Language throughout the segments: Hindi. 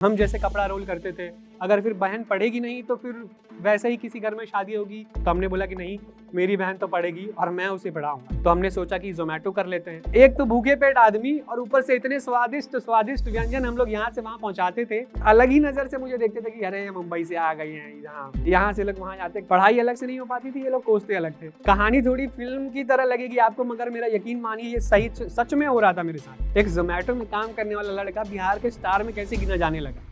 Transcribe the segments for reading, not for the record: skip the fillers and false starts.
हम जैसे कपड़ा रोल करते थे, अगर फिर बहन पढ़ेगी नहीं तो फिर वैसे ही किसी घर में शादी होगी, तो हमने बोला कि नहीं, मेरी बहन तो पढ़ेगी और मैं उसे पढ़ाऊंगा। तो हमने सोचा कि ज़ोमैटो कर लेते हैं। एक तो भूखे पेट आदमी और ऊपर से इतने स्वादिष्ट स्वादिष्ट व्यंजन हम लोग यहाँ से वहाँ पहुँचाते थे। अलग ही नज़र से मुझे देखते थे कि अरे मुंबई से आ गई हैं, यहाँ से लोग वहाँ जाते। पढ़ाई अलग से नहीं हो पाती थी, ये लोग कोसते अलग थे। कहानी थोड़ी फिल्म की तरह लगेगी आपको, मगर मेरा यकीन मानिए ये सही सच में हो रहा था मेरे साथ। एक ज़ोमैटो में काम करने वाला लड़का बिहार के स्टार में कैसे गिना जाने लगा।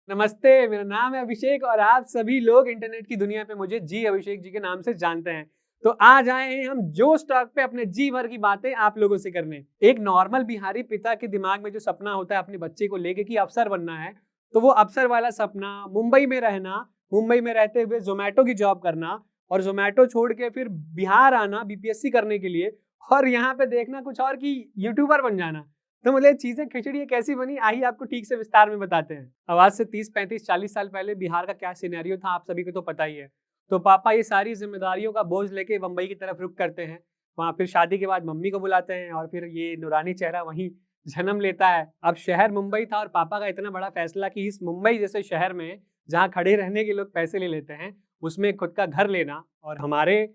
नमस्ते, मेरा नाम है अभिषेक और आप सभी लोग इंटरनेट की दुनिया पे मुझे जी अभिषेक जी के नाम से जानते हैं। तो आज आए हैं हम जोश टॉक पे अपने जी भर की बातें आप लोगों से करने। एक नॉर्मल बिहारी पिता के दिमाग में जो सपना होता है अपने बच्चे को लेके कि अफसर बनना है, तो वो अफसर वाला सपना, मुंबई में रहना, मुंबई में रहते हुए ज़ोमैटो की जॉब करना और ज़ोमैटो छोड़ के फिर बिहार आना बीपीएससी करने के लिए, और यहाँ पे देखना कुछ और कि यूट्यूबर बन जाना। तो मतलब चीजें खिचड़ी कैसी बनी, आइए आपको ठीक से विस्तार में बताते हैं। अब आज से 30, 35, 40 साल पहले बिहार का क्या सिनेरियो था आप सभी को तो पता ही है। तो पापा ये सारी जिम्मेदारियों का बोझ लेके मुंबई की तरफ रुख करते हैं। वहाँ फिर शादी के बाद मम्मी को बुलाते हैं और फिर ये नूरानी चेहरा वहीं जन्म लेता है। अब शहर मुंबई था और पापा का इतना बड़ा फैसला कि इस मुंबई जैसे शहर में जहाँ खड़े रहने के लोग पैसे ले लेते हैं, उसमें खुद का घर लेना और हमारे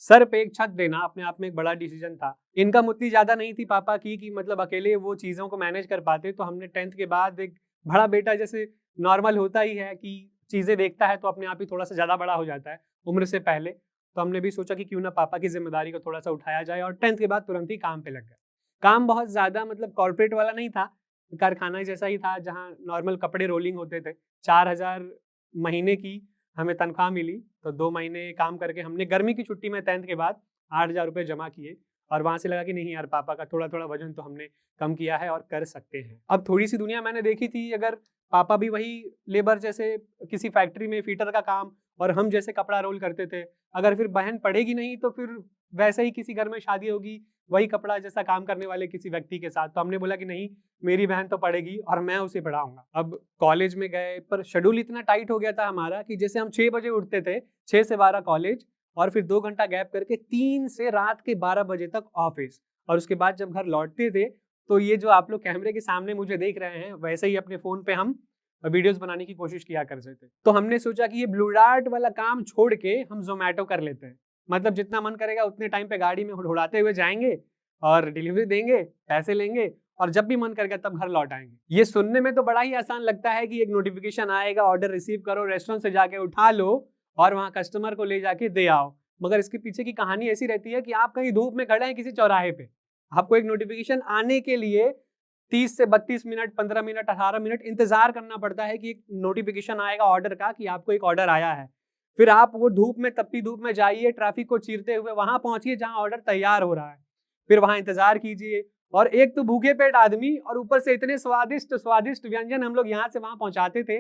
सर पे एक छत देना अपने आप में एक बड़ा डिसीजन था। इनकम उतनी ज़्यादा नहीं थी पापा की कि मतलब अकेले वो चीज़ों को मैनेज कर पाते। तो हमने 10th के बाद एक बड़ा बेटा जैसे नॉर्मल होता ही है कि चीज़ें देखता है तो अपने आप ही थोड़ा-सा ज़्यादा बड़ा हो जाता है उम्र से पहले। तो हमने भी सोचा कि क्यों ना पापा की ज़िम्मेदारी को थोड़ा-सा उठाया जाए और 10th के बाद तुरंत ही काम पे लग गए। काम बहुत ज़्यादा मतलब कॉर्पोरेट वाला नहीं था, कारखाना जैसा ही था जहाँ नॉर्मल कपड़े रोलिंग होते थे। 4000 महीने की हमें तनख्वाह मिली, तो 2 महीने काम करके हमने गर्मी की छुट्टी में 10th के बाद 8,000 रुपए जमा किए और वहाँ से लगा कि नहीं यार, पापा का थोड़ा-थोड़ा वज़न तो हमने कम किया है और कर सकते हैं। अब थोड़ी-सी दुनिया मैंने देखी थी, अगर पापा भी वही लेबर जैसे किसी फैक्ट्री में फीटर का काम और हम जैसे कपड़ा रोल करते थे। अगर फिर बहन पढ़ेगी नहीं तो फिर वैसे ही किसी घर में शादी होगी, वही कपड़ा जैसा काम करने वाले किसी व्यक्ति के साथ। तो हमने बोला कि नहीं, मेरी बहन तो पढ़ेगी और मैं उसे पढ़ाऊँगा। अब कॉलेज में गए पर शेड्यूल इतना टाइट हो गया था हमारा कि जैसे हम 6 बजे उठते थे, 6 से 12 कॉलेज और फिर 2 घंटा गैप करके 3 से रात के 12 बजे तक ऑफिस, और उसके बाद जब घर लौटते थे तो ये जो आप लोग कैमरे के सामने मुझे देख रहे हैं, वैसे ही अपने फ़ोन पे हम वीडियोज़ बनाने की कोशिश किया करते थे। तो हमने सोचा कि ये ब्लू डार्ट वाला काम छोड़ के हम ज़ोमैटो कर लेते हैं। मतलब जितना मन करेगा उतने टाइम पे गाड़ी में हुड़हुड़ाते हुए जाएँगे और डिलीवरी देंगे, पैसे लेंगे और जब भी मन करेगा तब घर लौट आएँगे। ये सुनने में तो बड़ा ही आसान लगता है कि एक नोटिफ़िकेशन आएगा, ऑर्डर रिसीव करो, रेस्टोरेंट से जाके उठा लो और वहाँ कस्टमर को ले जाके दे आओ। मगर इसके पीछे की कहानी ऐसी रहती है कि आप कहीं धूप में खड़े हैं किसी चौराहे पे। आपको एक नोटिफ़िकेशन आने के लिए 30 से 32 मिनट, 15 मिनट, 18 मिनट इंतज़ार करना पड़ता है कि एक नोटिफ़िकेशन आएगा ऑर्डर का कि आपको एक ऑर्डर आया है। फिर आप वो धूप में, तपती धूप में जाइए, ट्रैफिक को चीरते हुए वहाँ पहुँचिए जहाँ ऑर्डर तैयार हो रहा है। फिर वहाँ इंतज़ार कीजिए और एक तो भूखे पेट आदमी और ऊपर से इतने स्वादिष्ट स्वादिष्ट व्यंजन हम लोग यहाँ से वहाँ पहुँचाते थे।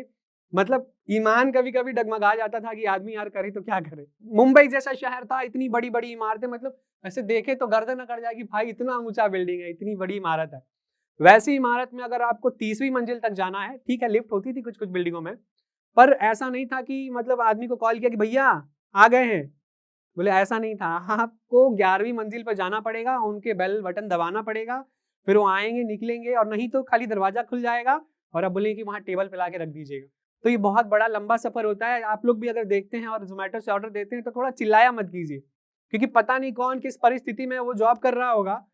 मतलब ईमान कभी-कभी डगमगा जाता था कि आदमी यार करे तो क्या करे? मुंबई जैसा शहर था, इतनी बड़ी-बड़ी इमारतें, मतलब ऐसे देखे तो गर्दन अकड़ जाएगी, भाई इतना ऊँचा बिल्डिंग है, इतनी बड़ी इमारत है। वैसी इमारत में अगर आपको 30वीं मंजिल तक जाना है, ठीक है लिफ्ट होती थी कुछ-कुछ बिल्डिंगों में, पर ऐसा नहीं था कि मतलब आदमी को कॉल किया कि भैया आ गए हैं। बोले ऐसा नहीं था, आपको 11वीं मंजिल पे जाना पड़ेगा, उनके बेल बटन दबाना पड़ेगा, फिर वो आएँगे, निकलेंगे और नहीं तो खाली दरवाज़ा खुल जाएगा और आप बोलेंगे कि वहाँ टेबल पे लाके रख दीजिएगा। तो ये बहुत बड़ा लंबा सफ़र होता है। आप लोग भी अगर देखते हैं और ज़ोमैटो से ऑर्डर देते हैं तो थोड़ा चिल्लाया मत कीजिए, क्योंकि पता नहीं कौन किस परिस्थिति में वो जॉब कर रहा होगा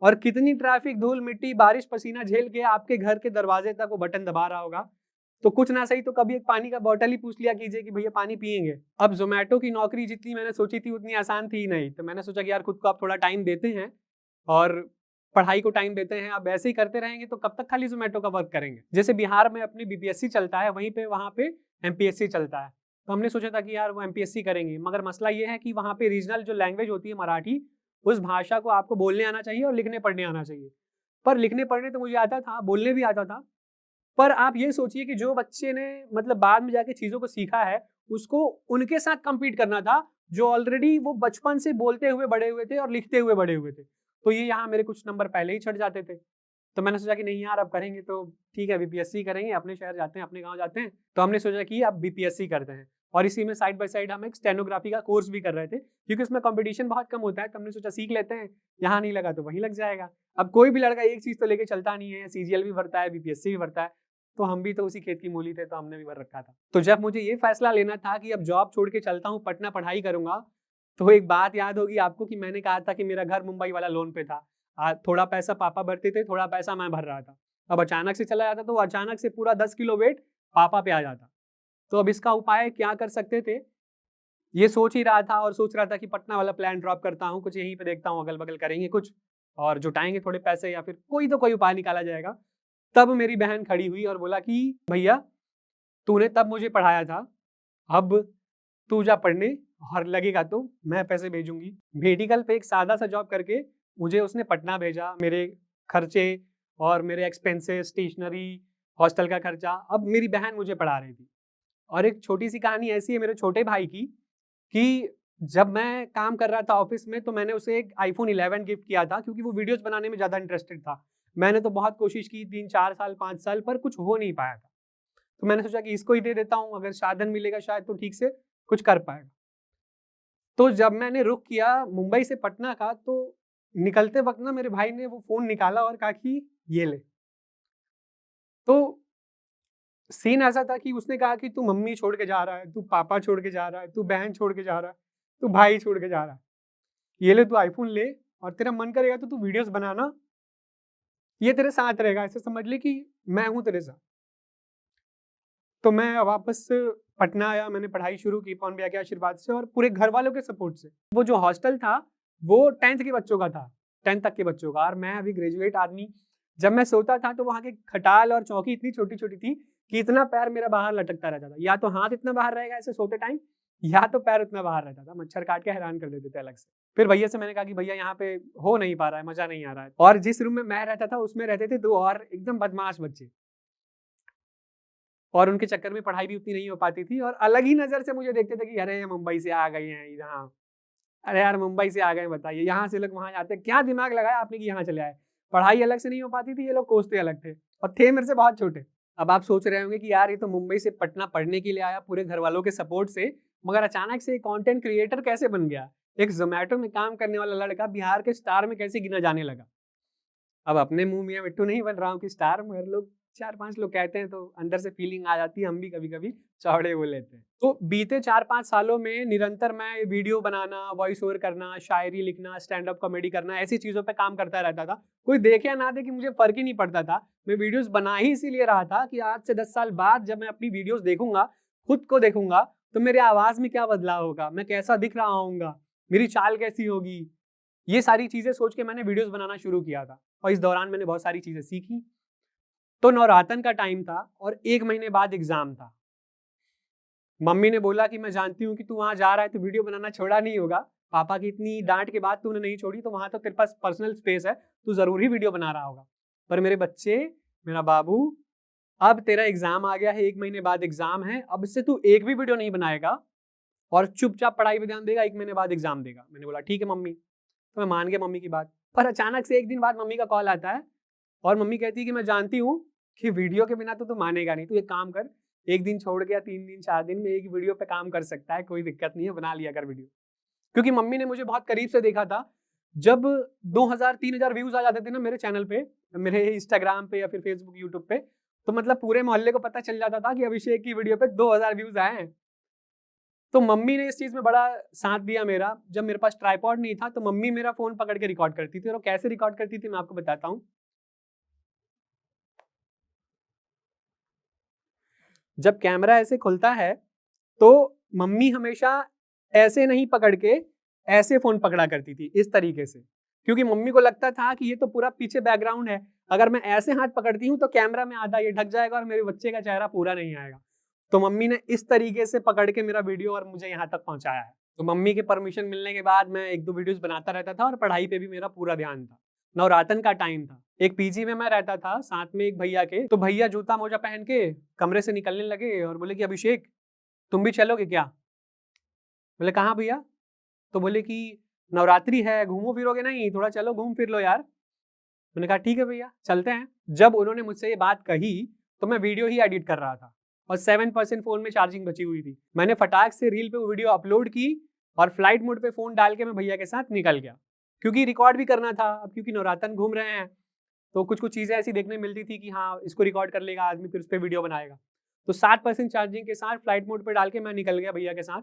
और कितनी ट्रैफिक, धूल, मिट्टी, बारिश, पसीना झेल के आपके घर के दरवाजे तक वो बटन दबा रहा होगा। तो कुछ ना सही तो कभी एक पानी का बॉटल ही पूछ लिया कीजिए कि भैया पानी पिएँगे? अब ज़ोमैटो की नौकरी जितनी मैंने सोची थी उतनी आसान थी ही नहीं। तो मैंने सोचा कि यार खुद को आप थोड़ा टाइम देते हैं और पढ़ाई को टाइम देते हैं, अब ऐसे ही करते रहेंगे तो कब तक खाली ज़ोमैटो का वर्क करेंगे? जैसे बिहार में अपनी बीपीएससी चलता है, वहीं पे वहाँ पे एमपीएससी चलता है। तो हमने सोचा था कि यार वो एमपीएससी करेंगे, मगर मसला ये है कि वहाँ पे रीजनल जो लैंग्वेज होती है मराठी, उस भाषा को आपको बोलने आना चाहिए और लिखने पढ़ने आना चाहिए। पर लिखने पढ़ने तो मुझे आता था, बोलने भी आता था। पर आप ये सोचिए कि जो बच्चे ने मतलब बाद में जाके चीज़ों को सीखा है, उसको उनके साथ कम्पीट करना था, जो ऑलरेडी वो बचपन से बोलते हुए बड़े हुए थे और लिखते हुए बड़े हुए थे। तो ये यहाँ मेरे कुछ नंबर पहले ही छँट जाते थे। तो मैंने सोचा कि नहीं यार, अब करेंगे तो ठीक है, बीपीएससी करेंगे, अपने शहर जाते हैं, अपने गाँव जाते हैं। तो हमने सोचा कि अब बीपीएससी करते हैं। और इसी में साइड बाय साइड हम एक स्टेनोग्राफी का कोर्स भी कर रहे थे, क्योंकि उसमें कंपटीशन बहुत कम होता है। तो हमने सोचा सीख लेते हैं, यहाँ नहीं लगा तो वहीं लग जाएगा। अब कोई भी लड़का एक चीज तो लेके चलता नहीं है, सीजीएल भी भरता है, बीपीएससी भी भरता है, तो हम भी तो उसी खेत की मूली थे, तो हमने भी भर रखा था। तो जब मुझे ये फैसला लेना था कि अब जॉब छोड़ के चलता हूँ, पटना पढ़ाई करूंगा, तो एक बात याद होगी आपको कि मैंने कहा था कि मेरा घर मुंबई वाला लोन पे था। थोड़ा पैसा पापा भरते थे, थोड़ा पैसा मैं भर रहा था। अब अचानक से चला जाता तो अचानक से पूरा 10 किलो वेट पापा पे आ जाता। तो अब इसका उपाय क्या कर सकते थे, ये सोच ही रहा था, और सोच रहा था कि पटना वाला प्लान ड्रॉप करता हूँ, कुछ यहीं पे देखता हूँ, अगल बगल करेंगे कुछ और जुटाएंगे थोड़े पैसे, या फिर कोई तो कोई उपाय निकाला जाएगा। तब मेरी बहन खड़ी हुई और बोला कि भैया, तूने तब मुझे पढ़ाया था, अब तू जा पढ़ने, और लगेगा तो मैं पैसे भेजूंगी। मेडिकल पे एक सादा सा जॉब करके मुझे उसने पटना भेजा। मेरे खर्चे और मेरे एक्सपेंसेस, स्टेशनरी, हॉस्टल का खर्चा, अब मेरी बहन मुझे पढ़ा रही थी। और एक छोटी सी कहानी ऐसी है मेरे छोटे भाई की, कि जब मैं काम कर रहा था ऑफिस में, तो मैंने उसे एक आईफोन 11 गिफ्ट किया था, क्योंकि वो वीडियोस बनाने में ज़्यादा इंटरेस्टेड था। मैंने तो बहुत कोशिश की 3-4 साल 5 साल, पर कुछ हो नहीं पाया था। तो मैंने सोचा कि इसको ही दे देता हूँ, अगर साधन मिलेगा शायद तो ठीक से कुछ कर पाएगा। तो जब मैंने रुख किया मुंबई से पटना का, तो निकलते वक्त ना मेरे भाई ने वो फ़ोन निकाला और कहा कि ये ले। तो सीन ऐसा था कि उसने कहा कि तू मम्मी छोड़ के जा रहा है, तू पापा छोड़ के जा रहा है, तू बहन छोड़ के जा रहा है, तू भाई छोड़ के जा रहा है। ये ले, तू आईफ़ोन ले, और तेरा मन करेगा तो तू वीडियोज़ बनाना, ये तेरे साथ रहेगा, ऐसे समझ ले कि मैं हूँ तेरे साथ। तो मैं वापस पटना आया, मैंने पढ़ाई शुरू की पवन भैया के आशीर्वाद से और पूरे घर वालों के सपोर्ट से। वो जो हॉस्टल था, वो 10th के बच्चों का था, 10th तक के बच्चों का, और मैं अभी ग्रेजुएट आदमी। जब मैं सोता था तो वहाँ के खटाल और चौकी इतनी छोटी-छोटी थी कि इतना पैर मेरा बाहर लटकता रहता था। या तो हाथ इतना बाहर रहेगा ऐसे सोते टाइम, या तो पैर उतना बाहर रहता था। मच्छर काट के हैरान कर देते थे अलग से। फिर भैया से मैंने कहा कि भैया यहाँ पे हो नहीं पा रहा है, मज़ा नहीं आ रहा है। और जिस रूम में मैं रहता था उसमें रहते थे 2 और एकदम बदमाश बच्चे, और उनके चक्कर में पढ़ाई भी उतनी नहीं हो पाती थी, और अलग ही नज़र से मुझे देखते थे कि अरे ये मुंबई से आ गए हैं यहाँ, अरे यार मुंबई से आ गए, बताइए यहाँ से लोग वहाँ जाते हैं, क्या दिमाग लगाया आपने कि यहाँ चले आए। पढ़ाई अलग से नहीं हो पाती थी, ये लोग कोसते अलग थे, और थे मेरे से बहुत छोटे। अब आप सोच रहे होंगे कि यार ये तो मुंबई से पटना पढ़ने के लिए आया पूरे घर वालों के सपोर्ट से, मगर अचानक से कंटेंट क्रिएटर कैसे बन गया, एक जोमेटो में काम करने वाला लड़का बिहार के स्टार में कैसे गिना जाने लगा। अब अपने मुँह मियाँ मिट्टू नहीं बन रहा हूँ कि स्टार, मगर लोग 4-5 लोग कहते हैं तो अंदर से फीलिंग आ जाती है, हम भी कभी-कभी चौड़े बोल लेते हैं। तो बीते 4-5 सालों में निरंतर मैं वीडियो बनाना, वॉइस ओवर करना, शायरी लिखना, स्टैंड अप कॉमेडी करना, ऐसी चीज़ों पे काम करता रहता था। कोई देखे या ना देखे मुझे फ़र्क ही नहीं पड़ता था। मैं वीडियोज़ बना ही इसीलिए रहा था कि आज से 10 साल बाद जब मैं अपनी वीडियोज़ देखूँगा, खुद को देखूँगा, तो मेरे आवाज़ में क्या बदलाव होगा, मैं कैसा दिख रहा होऊँगा, मेरी चाल कैसी होगी। ये सारी चीज़ें सोच के मैंने वीडियोज़ बनाना शुरू किया था, और इस दौरान मैंने बहुत सारी चीज़ें सीखी। तो नवरातन का टाइम था और 1 महीने बाद एग्ज़ाम था। मम्मी ने बोला कि मैं जानती हूँ कि तू वहाँ जा रहा है तो वीडियो बनाना छोड़ा नहीं होगा। पापा की इतनी डाँट के बाद तूने नहीं छोड़ी, तो वहाँ तो तेरे पास पर्सनल स्पेस है, तू ज़रूर ही वीडियो बना रहा होगा। पर मेरे बच्चे, मेरा बाबू, अब तेरा एग्ज़ाम आ गया है, 1 महीने बाद एग्ज़ाम है, अब से तू एक भी वीडियो नहीं बनाएगा और चुपचाप पढ़ाई पे ध्यान देगा, 1 महीने बाद एग्ज़ाम देगा। मैंने बोला ठीक है मम्मी। तो मैं मान गया मम्मी की बात। पर अचानक से 1 दिन बाद मम्मी का कॉल आता है, और मम्मी कहती है कि मैं जानती हूँ कि वीडियो के बिना तो तू मानेगा नहीं, तू एक काम कर, 1 दिन छोड़ के या 3 दिन 4 दिन में एक वीडियो पे काम कर सकता है, कोई दिक्कत नहीं है, बना लिया कर वीडियो। क्योंकि मम्मी ने मुझे बहुत करीब से देखा था, जब 2000-3000 व्यूज़ आ जाते थे ना मेरे चैनल पे, मेरे इंस्टाग्राम पे या फिर फेसबुक, यूट्यूब पे, तो मतलब पूरे मोहल्ले को पता चल जाता था कि अभिषेक की वीडियो पे 2000 व्यूज़ आए हैं। तो मम्मी ने इस चीज़ में बड़ा साथ दिया मेरा। जब मेरे पास ट्राइपॉड नहीं था, तो मम्मी मेरा फ़ोन पकड़ के रिकॉर्ड करती थी, और वो कैसे रिकॉर्ड करती थी मैं आपको बताता हूँ। जब कैमरा ऐसे खुलता है, तो मम्मी हमेशा ऐसे नहीं पकड़ के ऐसे फ़ोन पकड़ा करती थी, इस तरीके से। क्योंकि मम्मी को लगता था कि ये तो पूरा पीछे बैकग्राउंड है, अगर मैं ऐसे हाथ पकड़ती हूँ तो कैमरा में आधा ये ढक जाएगा और मेरे बच्चे का चेहरा पूरा नहीं आएगा। तो मम्मी ने इस तरीके से पकड़ के मेरा वीडियो और मुझे यहाँ तक पहुँचाया है। तो मम्मी के परमिशन मिलने के बाद मैं 1-2 वीडियोज़ बनाता रहता था, और पढ़ाई पे भी मेरा पूरा ध्यान था। नवरातन का टाइम था। एक पीजी में मैं रहता था, साथ में एक भैया के, तो भैया जूता-मोजा पहन के कमरे से निकलने लगे और बोले कि अभिषेक, तुम भी चलोगे क्या? बोले कहाँ भैया? तो बोले कि नवरात्रि है, घूमो-फिरोगे नहीं? थोड़ा चलो घूम फिर लो यार। मैंने कहा ठीक है भैया, चलते हैं। जब उन्होंने मुझसे ये बात कही, तो मैं वीडियो ही एडिट कर रहा था। और 7% फोन में चार्जिंग बची हुई थी। मैंने फटाक से रील पे वो वीडियो अपलोड की और फ्लाइट मोड पे फोन डाल के मैं भैया के साथ निकल गया, क्योंकि रिकॉर्ड भी करना था। अब क्योंकि नवरातन घूम रहे हैं तो कुछ कुछ चीजें ऐसी देखने मिलती थी कि हाँ इसको रिकॉर्ड कर लेगा आदमी, फिर उस पर वीडियो बनाएगा। तो 7% चार्जिंग के साथ फ्लाइट मोड पे डाल के मैं निकल गया भैया के साथ,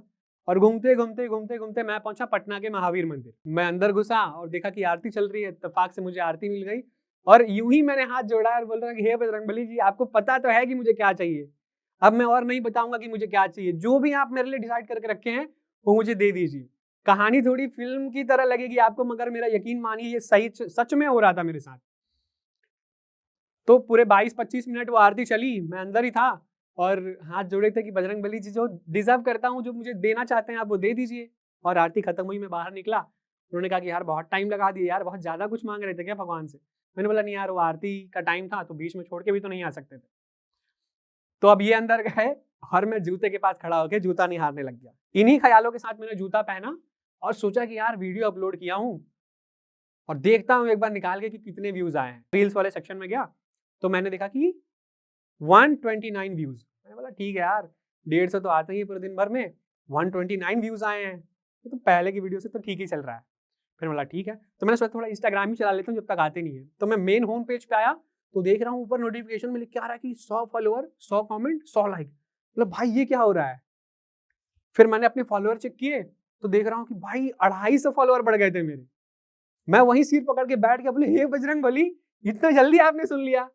और घूमते घूमते घूमते घूमते मैं पहुंचा पटना के महावीर मंदिर। मैं अंदर घुसा और देखा कि आरती चल रही है, इत्तेफाक से मुझे आरती मिल गई। और यूं ही मैंने हाथ जोड़ा और बोल रहा कि हे बजरंगबली जी, आपको पता तो है कि मुझे क्या चाहिए, अब मैं और नहीं बताऊंगा कि मुझे क्या चाहिए, जो भी आप मेरे लिए डिसाइड करके रखे हैं वो मुझे दे दीजिए। कहानी थोड़ी फिल्म की तरह लगेगी आपको, मगर मेरा यकीन मानिए ये सही सच में हो रहा था मेरे साथ। तो पूरे 22-25 मिनट वो आरती चली, मैं अंदर ही था और हाथ जोड़े थे कि बजरंगबली जी, जो डिजर्व करता हूँ, जो मुझे देना चाहते हैं आप वो दे दीजिए। और आरती खत्म हुई, मैं बाहर निकला, उन्होंने कहा कि यार बहुत टाइम लगा दिया यार, बहुत ज्यादा कुछ मांग रहे थे क्या भगवान से? मैंने बोला नहीं यार, वो आरती का टाइम था तो बीच में छोड़ के भी तो नहीं आ सकते थे। तो अब ये अंदर गए और मैं जूते के पास खड़ा होकर जूता निहारने लग गया। इन्हीं ख्यालों के साथ मैंने जूता पहना और सोचा कि यार वीडियो अपलोड किया हूँ और देखता हूँ एक बार निकाल के कि कितने व्यूज आए हैं। रील्स वाले सेक्शन में गया तो मैंने देखा कि 129 व्यूज। मैंने बोला ठीक है यार, 150 तो आते ही पूरे दिन भर में, 129 व्यूज आए हैं, ये तो पहले की वीडियो से तो ठीक ही चल रहा है। फिर बोला ठीक है, तो मैंने सोचा थोड़ा इंस्टाग्राम ही चला लेता हूँ जब तक आते नहीं है। तो मैं मेन होम पेज पे आया तो देख रहा हूँ ऊपर नोटिफिकेशन में लिख के आ रहा है कि 100 फॉलोअर, 100 कमेंट, 100 लाइक। मतलब भाई ये क्या हो रहा है? फिर मैंने अपने फॉलोअर चेक किए तो देख रहा हूँ कि भाई 250 फॉलोअर बढ़ गए थे मेरे। मैं वहीं सिर पकड़ के बैठ गया, बोले हे बजरंगबली, इतना जल्दी आपने सुन लिया?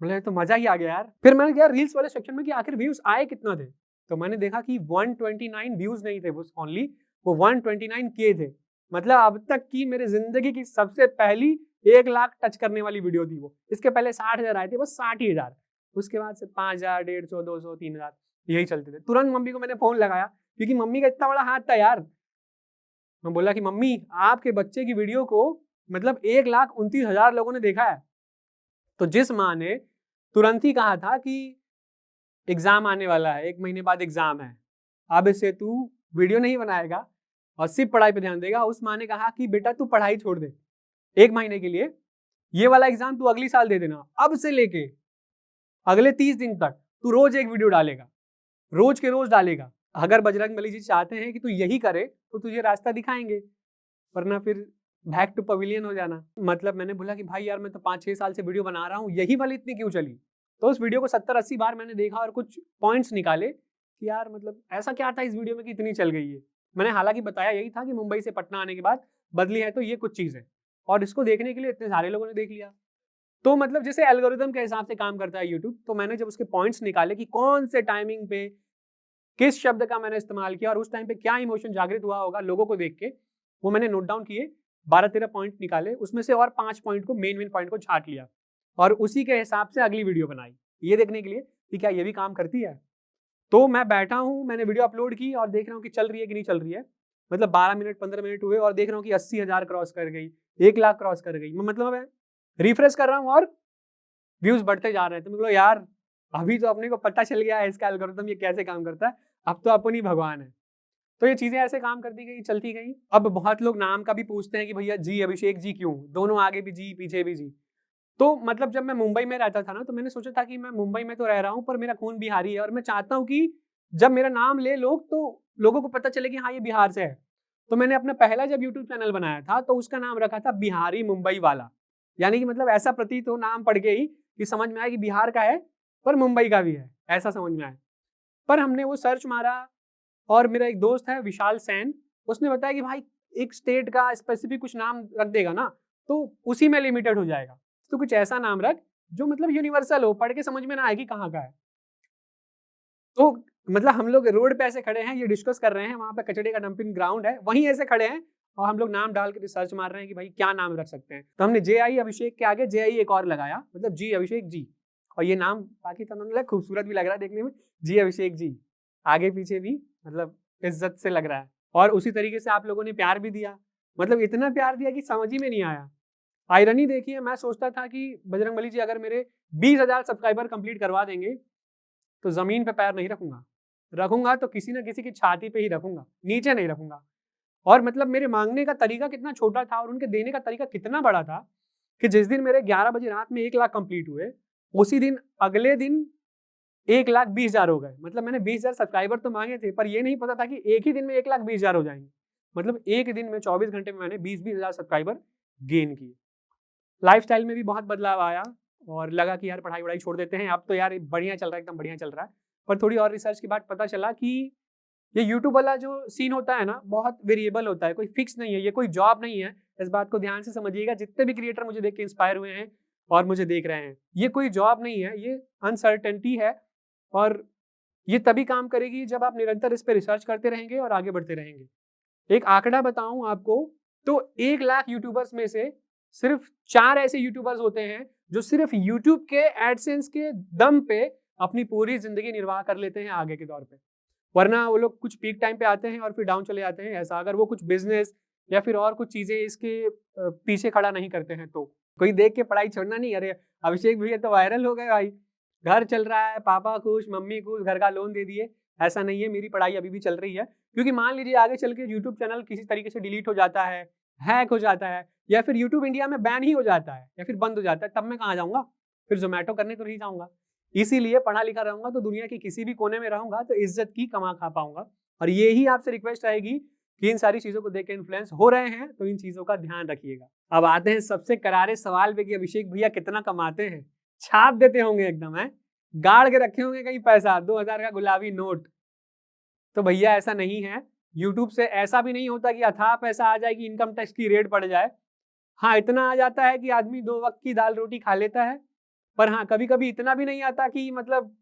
बोले तो मजा ही आ गया यार। फिर मैंने गया रील्स वाले सेक्शन में कि आखिर व्यूज आए कितना थे, तो मैंने देखा कि 129 व्यूज नहीं थे, वो ओनली वो 129 के थे। मतलब अब तक की मेरी जिंदगी की सबसे पहली 1 लाख टच करने वाली वीडियो थी वो। इसके पहले 60,000 आए थे, बस 60,000। उसके बाद से 5,000, 150, 200, 3,000 यही चलते थे। तुरंत मम्मी को मैंने फोन लगाया क्योंकि मम्मी का इतना बड़ा हाथ था यार। मैं बोला कि मम्मी, आपके बच्चे की वीडियो को मतलब 1,29,000 लोगों ने देखा है। तो जिस माँ ने तुरंत ही कहा था कि एग्जाम आने वाला है, 1 महीने बाद एग्जाम है, अब इससे तू वीडियो नहीं बनाएगा और सिर्फ पढ़ाई पे ध्यान देगा, उस माँ ने कहा कि बेटा तू पढ़ाई छोड़ दे 1 महीने के लिए, ये वाला एग्जाम तू अगली साल दे देना। अब से लेके अगले 30 दिन तक तू रोज एक वीडियो डालेगा, रोज के रोज डालेगा। अगर बजरंगबली जी चाहते हैं कि तू यही करे तो तुझे रास्ता दिखाएंगे, वरना फिर बैक टू पवेलियन हो जाना। मतलब मैंने बोला कि भाई यार मैं तो 5-6 साल से वीडियो बना रहा हूँ, यही वाली इतनी क्यों चली? तो उस वीडियो को 70-80 बार मैंने देखा और कुछ पॉइंट्स निकाले कि यार मतलब ऐसा क्या था इस वीडियो में कि इतनी चल गई है। मैंने हालांकि बताया यही था कि मुंबई से पटना आने के बाद बदली है तो ये कुछ चीज़ है, और इसको देखने के लिए इतने सारे लोगों ने देख लिया। तो मतलब जैसे एल्गोरिदम के हिसाब से काम करता है यूट्यूब, तो मैंने जब उसके पॉइंट्स निकाले कि कौन से टाइमिंग पे किस शब्द का मैंने इस्तेमाल किया और उस टाइम पे क्या इमोशन जागृत हुआ होगा लोगों को देख के, वो मैंने नोट डाउन किए, 12-13 पॉइंट निकाले, उसमें से और 5 पॉइंट को मेन पॉइंट को छाट लिया और उसी के हिसाब से अगली वीडियो बनाई, ये देखने के लिए कि क्या ये भी काम करती है। तो मैं बैठा हूँ, मैंने वीडियो अपलोड की और देख रहा हूँ कि चल रही है कि नहीं चल रही है। मतलब 12 मिनट 15 मिनट हुए और देख रहा हूँ कि 80,000 क्रॉस कर गई, 1 लाख क्रॉस कर गई। मतलब मैं रिफ्रेश कर रहा हूँ और व्यूज बढ़ते जा रहे हैं। तो मैं बोला यार अभी तो अपने को पता चल गया है इसका एल्गोरिथम ये कैसे काम करता है, अब तो अपन ही भगवान है। तो ये चीजें ऐसे काम करती गई, चलती गई। अब बहुत लोग नाम का भी पूछते हैं कि भैया जी अभिषेक जी क्यों, दोनों आगे भी जी पीछे भी जी। तो मतलब जब मैं मुंबई में रहता था ना, तो मैंने सोचा था कि मैं मुंबई में तो रह रहा हूँ पर मेरा खून बिहारी है और मैं चाहता हूँ कि जब मेरा नाम ले लोग तो लोगों को पता चले कि हाँ ये बिहार से है। तो मैंने अपना पहला जब यूट्यूब चैनल बनाया था तो उसका नाम रखा था बिहारी मुंबई वाला, यानी कि मतलब ऐसा प्रतीत हो नाम पढ़ के ही कि समझ में आया कि बिहार का है पर मुंबई का भी है, ऐसा समझ में आया। पर हमने वो सर्च मारा और मेरा एक दोस्त है विशाल सैन, उसने बताया कि भाई एक स्टेट का स्पेसिफिक कुछ नाम रख देगा ना तो उसी में लिमिटेड हो जाएगा, तो कुछ ऐसा नाम रख जो मतलब यूनिवर्सल हो, पढ़ के समझ में ना आए कि कहाँ का है। तो मतलब हम लोग रोड पे ऐसे खड़े हैं, ये डिस्कस कर रहे हैं, वहाँ पे कचड़े का डंपिंग ग्राउंड है, वहीं ऐसे खड़े हैं और हम लोग नाम डाल के रिसर्च मार रहे हैं कि भाई क्या नाम रख सकते हैं। तो हमने JI अभिषेक के आगे JI एक और लगाया, मतलब जी अभिषेक जी, और ये नाम बाकी तो मतलब खूबसूरत भी लग रहा है देखने में, जी अभिषेक जी, आगे पीछे भी मतलब इज्जत से लग रहा है। और उसी तरीके से आप लोगों ने प्यार भी दिया, मतलब इतना प्यार दिया कि समझ ही में नहीं आया। आयरनी देखिए, मैं सोचता था कि बजरंगबली जी अगर मेरे 20,000 सब्सक्राइबर कंप्लीट करवा देंगे तो जमीन पे पैर नहीं रखूंगा, रखूंगा तो किसी ना किसी की छाती पे ही रखूंगा, नीचे नहीं रखूंगा। और मतलब मेरे मांगने का तरीका कितना छोटा था और उनके देने का तरीका कितना बड़ा था कि जिस दिन मेरे 11 बजे रात में 1 लाख कंप्लीट हुए, उसी दिन अगले दिन 1,20,000 हो गए। मतलब मैंने 20,000 सब्सक्राइबर तो मांगे थे, पर ये नहीं पता था कि एक ही दिन में 1,20,000 हो जाएंगे। मतलब एक दिन में 24 घंटे में मैंने 20,000 सब्सक्राइबर गेन किए। लाइफस्टाइल में भी बहुत बदलाव आया और लगा कि यार पढ़ाई वढ़ाई छोड़ देते हैं, अब तो यार बढ़िया चल रहा है, एकदम बढ़िया चल रहा है। पर थोड़ी और रिसर्च के बाद पता चला कि ये यूट्यूब वाला जो सीन होता है ना, बहुत वेरिएबल होता है, कोई फिक्स नहीं है, ये कोई जॉब नहीं है। इस बात को ध्यान से समझिएगा, जितने भी क्रिएटर मुझे देख के इंस्पायर हुए हैं और मुझे देख रहे हैं, ये कोई जॉब नहीं है, ये अनसर्टेनिटी है। और ये तभी काम करेगी जब आप निरंतर इस पे रिसर्च करते रहेंगे और आगे बढ़ते रहेंगे। एक आंकड़ा बताऊं आपको, तो 1 लाख यूट्यूबर्स में से सिर्फ 4 ऐसे यूट्यूबर्स होते हैं जो सिर्फ यूट्यूब के एडसेंस के दम पे अपनी पूरी जिंदगी निर्वाह कर लेते हैं आगे के दौर पे। वरना वो लोग कुछ पीक टाइम पे आते हैं और फिर डाउन चले जाते हैं। ऐसा अगर वो कुछ बिजनेस या फिर और कुछ चीजें इसके पीछे खड़ा नहीं करते हैं तो। कोई देख के पढ़ाई छोड़ना नहीं, अरे अभिषेक भैया तो वायरल हो गए भाई, घर चल रहा है, पापा खुश, मम्मी खुश, घर का लोन दे दिए। ऐसा नहीं है, मेरी पढ़ाई अभी भी चल रही है। क्योंकि मान लीजिए आगे चल के यूट्यूब चैनल किसी तरीके से डिलीट हो जाता है, हैक हो जाता है, या फिर यूट्यूब इंडिया में बैन ही हो जाता है या फिर बंद हो जाता है, तब मैं कहाँ जाऊँगा? फिर जोमेटो करने तो नहीं जाऊँगा। इसीलिए पढ़ा लिखा रहूँगा तो दुनिया के किसी भी कोने में रहूँगा तो इज्जत की कमा खा पाऊंगा। और यही आपसे रिक्वेस्ट रहेगी कि इन सारी चीज़ों को देख के इन्फ्लुएंस हो रहे हैं तो इन चीज़ों का ध्यान रखिएगा। अब आते हैं सबसे करारे सवाल पे कि अभिषेक भैया कितना कमाते हैं। छाप देते होंगे एकदम, है गाड़ के रखे होंगे कहीं पैसा, 2000 का गुलाबी नोट। तो भैया ऐसा नहीं है। यूट्यूब से ऐसा भी नहीं होता कि अथाह पैसा आ जाए कि इनकम टैक्स की रेड पड़ जाए। हाँ, इतना आ जाता है कि आदमी 2 वक्त की दाल रोटी खा लेता है। पर हाँ, कभी कभी इतना भी नहीं आता कि मतलब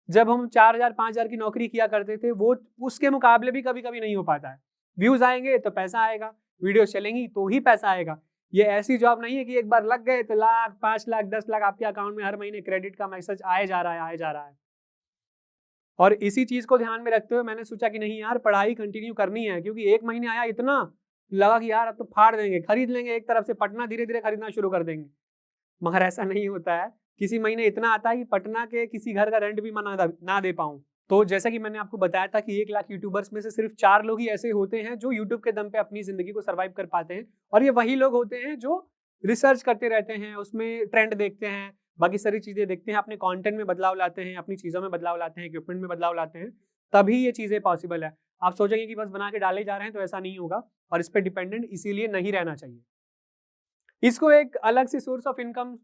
जब हम 4,000 5,000 की नौकरी किया करते थे वो उसके मुकाबले भी कभी कभी नहीं हो पाता है। व्यूज आएंगे तो पैसा आएगा, वीडियो चलेंगी तो ही पैसा आएगा। ये ऐसी जॉब नहीं है कि एक बार लग गए तो लाख 5 लाख 10 लाख आपके अकाउंट में हर महीने क्रेडिट का मैसेज आए जा रहा है, आए जा रहा है। और इसी चीज को ध्यान में रखते हुए मैंने सोचा कि नहीं यार, पढ़ाई कंटिन्यू करनी है। क्योंकि एक महीने आया इतना, लगा कि यार अब तो फाड़ देंगे, खरीद लेंगे एक तरफ से पटना, धीरे धीरे खरीदना शुरू कर देंगे। मगर ऐसा नहीं होता है। किसी महीने इतना आता है कि पटना के किसी घर का रेंट भी मैं ना दे पाऊं। तो जैसा कि मैंने आपको बताया था कि 1 लाख यूट्यूबर्स में से सिर्फ 4 लोग ही ऐसे होते हैं जो यूट्यूब के दम पे अपनी जिंदगी को सर्वाइव कर पाते हैं। और ये वही लोग होते हैं जो रिसर्च करते रहते हैं, उसमें ट्रेंड देखते हैं, बाकी सारी चीजें देखते हैं, अपने कंटेंट में बदलाव लाते हैं, अपनी चीजों में बदलाव लाते हैं, इक्विपमेंट में बदलाव लाते हैं, तभी ये चीजें पॉसिबल है। आप सोचेंगे कि बस बना के डाले जा रहे हैं, तो ऐसा नहीं होगा और इस पर डिपेंडेंट इसीलिए नहीं रहना चाहिए। इसको एक अलग से सोर्स ऑफ इनकम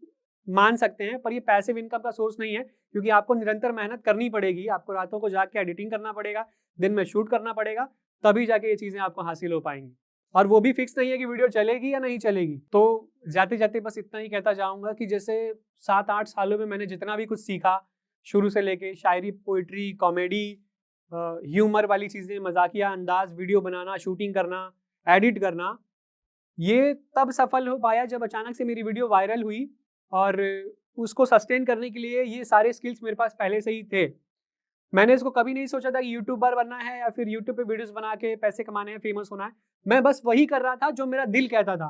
मान सकते हैं, पर ये पैसिव इनकम का सोर्स नहीं है। क्योंकि आपको निरंतर मेहनत करनी पड़ेगी, आपको रातों को जाग के एडिटिंग करना पड़ेगा, दिन में शूट करना पड़ेगा, तभी जाके ये चीजें आपको हासिल हो पाएंगी। और वो भी फिक्स नहीं है कि वीडियो चलेगी या नहीं चलेगी। तो जाते जाते बस इतना ही कहता जाऊंगा कि जैसे 7-8 सालों में मैंने जितना भी कुछ सीखा, शुरू से लेके शायरी, पोइट्री, कॉमेडी, ह्यूमर वाली चीजें, मजाकिया अंदाज, वीडियो बनाना, शूटिंग करना, एडिट करना, ये तब सफल हो पाया जब अचानक से मेरी वीडियो वायरल हुई। और उसको सस्टेन करने के लिए ये सारे स्किल्स मेरे पास पहले से ही थे। मैंने इसको कभी नहीं सोचा था कि यूट्यूबर बनना है या फिर यूट्यूब पे वीडियोस बना के पैसे कमाने हैं, फेमस होना है। मैं बस वही कर रहा था जो मेरा दिल कहता था।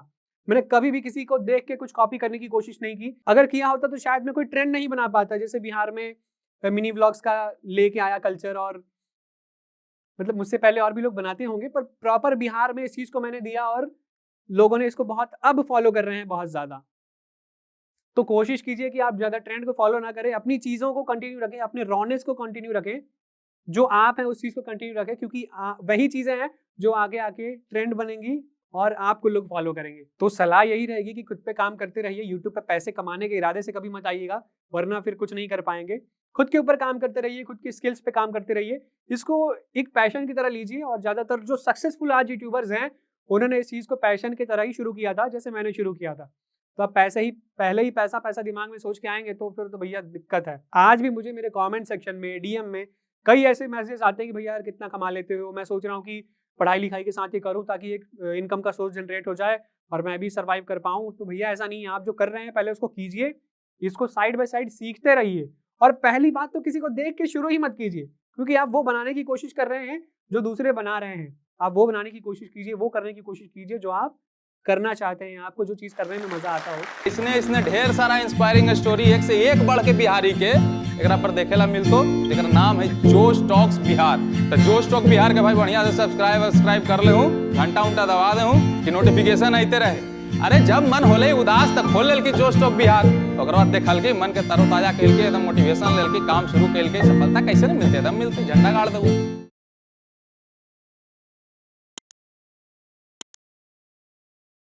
मैंने कभी भी किसी को देख के कुछ कॉपी करने की कोशिश नहीं की। अगर किया होता तो शायद मैं कोई ट्रेंड नहीं बना पाता। जैसे बिहार में मिनी व्लॉग्स का लेके आया कल्चर, और मतलब मुझसे पहले और भी लोग बनाते होंगे, पर प्रॉपर बिहार में इस चीज को मैंने दिया और लोगों ने इसको बहुत अब फॉलो कर रहे हैं, बहुत ज्यादा। तो कोशिश कीजिए कि आप ज्यादा ट्रेंड को फॉलो ना करें, अपनी चीजों को कंटिन्यू रखें, अपने रॉनेस को कंटिन्यू रखें, जो आप हैं उस चीज को कंटिन्यू रखें। क्योंकि वही चीजें हैं जो आगे आके ट्रेंड बनेंगी और आपको लोग फॉलो करेंगे। तो सलाह यही रहेगी कि खुद पे काम करते रहिए। यूट्यूब पे पैसे कमाने के इरादे से कभी मत आइएगा, वरना फिर कुछ नहीं कर पाएंगे। खुद के ऊपर काम करते रहिए, खुद की स्किल्स पे काम करते रहिए, इसको एक पैशन की तरह लीजिए। और ज्यादातर जो सक्सेसफुल आज यूट्यूबर्स हैं, उन्होंने इस चीज को पैशन की तरह ही शुरू किया था, जैसे मैंने शुरू किया था। तो आप पहले ही पैसा पैसा दिमाग में सोच के आएंगे तो फिर तो भैया दिक्कत है। आज भी मुझे मेरे कमेंट सेक्शन में, डीएम में कई ऐसे मैसेजेस आते हैं कि भैया यार कितना कमा लेते हो। मैं सोच रहा हूँ कि पढ़ाई लिखाई के साथ ही करूँ ताकि एक इनकम का सोर्स जनरेट हो जाए और मैं भी सर्वाइव कर पाऊँ। तो भैया ऐसा नहीं है, आप जो कर रहे हैं पहले उसको कीजिए, इसको साइड बाय साइड सीखते रहिए। और पहली बात तो किसी को देख के शुरू ही मत कीजिए, क्योंकि आप वो बनाने की कोशिश कर रहे हैं जो दूसरे बना रहे हैं। आप वो बनाने की कोशिश कीजिए, वो करने की कोशिश कीजिए जो आप करना चाहते हैं, आपको जो चीज करने में मजा आता हो। इसने ढेर सारा इंस्पायरिंग स्टोरी एक से एक बढ़ के बिहारी के एकरा पर देखेला मिलतो। एकरा नाम है जोश टॉक्स बिहार। तो जोश टॉक बिहार के भाई बढ़िया से सब्सक्राइब कर ले हूँ, घंटा उंटा दबा दे हूँ कि नोटिफिकेशन आते रहे। अरे जब मन होले उदास तक खोल लेल की जोश टॉक बिहार, ओकर बाद देखल की मन के तरोताजा कैल के एकदम मोटिवेशन लेल की काम शुरू कैल के सफलता कैसे न मिलते, एकदम मिलते झंडा गाड़ दबो।